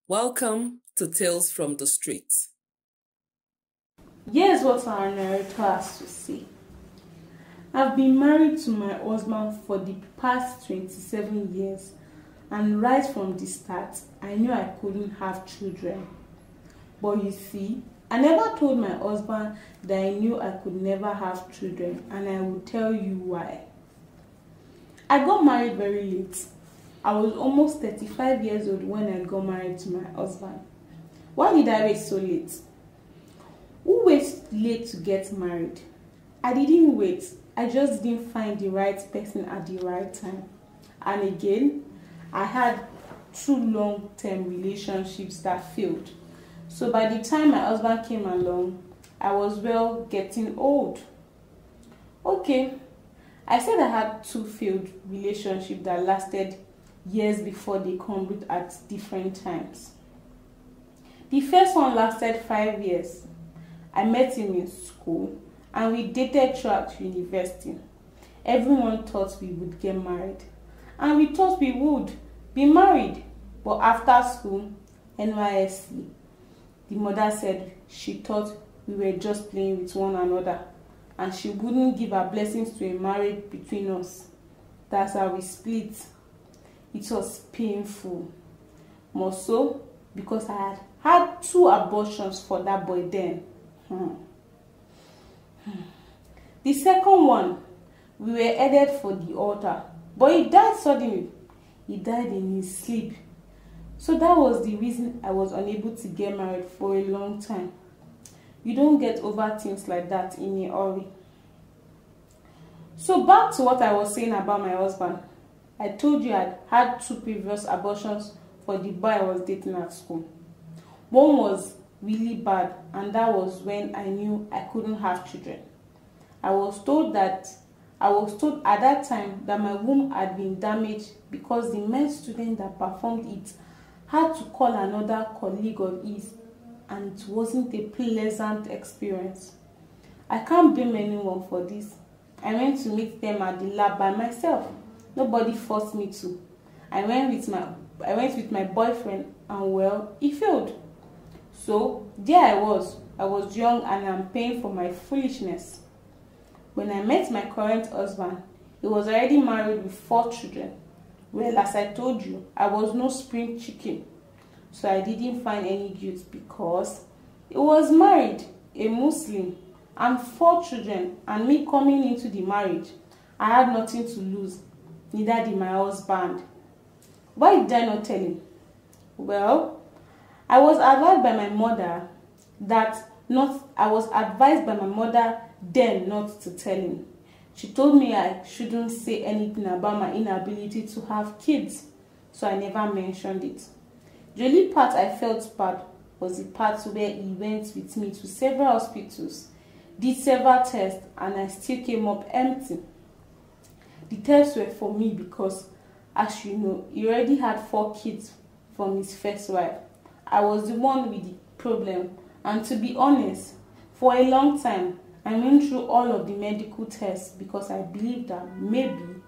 Welcome to Tales from the Streets. Here's what our narrator has to say. I've been married to my husband for the past 27 years, and right from the start, I knew I couldn't have children. But you see, I never told my husband that I knew I could never have children, and I will tell you why. I got married very late. I was almost 35 years old when I got married to my husband. Why did I wait so late? Who waits late to get married? I didn't wait. I just didn't find the right person at the right time. And again, I had 2 long-term relationships that failed. So by the time my husband came along, I was getting old. Okay, I said I had 2 failed relationships that lasted years before they crumbled at different times. The first one lasted 5 years. I met him in school and we dated throughout university. Everyone thought we would get married and we thought we would be married. But after school, NYSC, the mother said she thought we were just playing with one another and she wouldn't give her blessings to a marriage between us. That's how we split. It was painful. More so because I had 2 abortions for that boy then. The second one, we were headed for the altar, but he died suddenly. He died in his sleep. So that was the reason I was unable to get married for a long time. You don't get over things like that in a hurry. So back to what I was saying about my husband. I told you I had 2 previous abortions for the boy I was dating at school. One was really bad, and that was when I knew I couldn't have children. I was told at that time that my womb had been damaged because the med student that performed it had to call another colleague of his, and it wasn't a pleasant experience. I can't blame anyone for this. I went to meet them at the lab by myself. Nobody forced me to. I went with my boyfriend, and he failed. So there I was young and I'm paying for my foolishness. When I met my current husband, he was already married with 4 children. Well, as I told you, I was no spring chicken. So I didn't find any guilt because he was married, a Muslim, and 4 children, and me coming into the marriage, I had nothing to lose. Neither did my husband. Why did I not tell him? Well, I was advised by my mother then not to tell him. She told me I shouldn't say anything about my inability to have kids, so I never mentioned it. The only part I felt bad was the part where he went with me to several hospitals, did several tests, and I still came up empty. The tests were for me because, as you know, he already had 4 kids from his first wife. I was the one with the problem, and to be honest, for a long time, I went through all of the medical tests because I believed that maybe,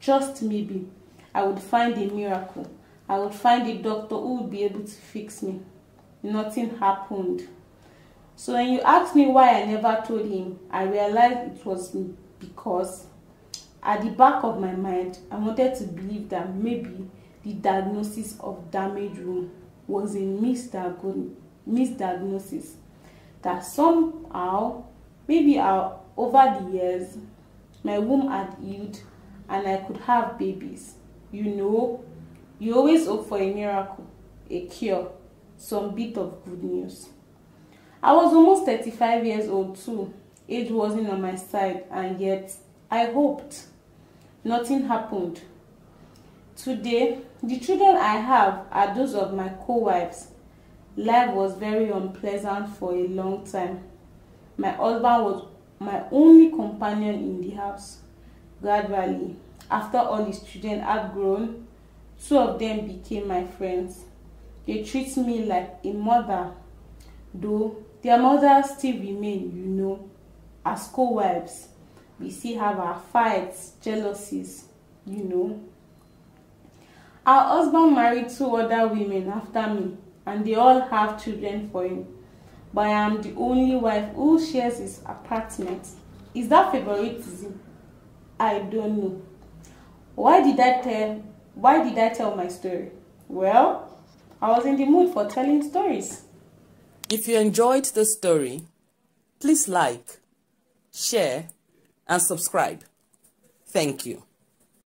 just maybe, I would find a miracle. I would find a doctor who would be able to fix me. Nothing happened. So when you asked me why I never told him, I realized it was because at the back of my mind, I wanted to believe that maybe the diagnosis of damaged womb was a misdiagnosis. That somehow, maybe over the years, my womb had healed and I could have babies. You know, you always hope for a miracle, a cure, some bit of good news. I was almost 35 years old too. Age wasn't on my side, and yet I hoped. Nothing happened. Today, the children I have are those of my co-wives. Life was very unpleasant for a long time. My husband was my only companion in the house. Gradually, after all his children had grown, 2 of them became my friends. They treat me like a mother, though their mothers still remain, as co-wives. We still have our fights, jealousies. Our husband married 2 other women after me, and they all have children for him. But I am the only wife who shares his apartment. Is that favoritism? I don't know. Why did I tell my story? Well, I was in the mood for telling stories. If you enjoyed the story, please like, share, and subscribe. Thank you.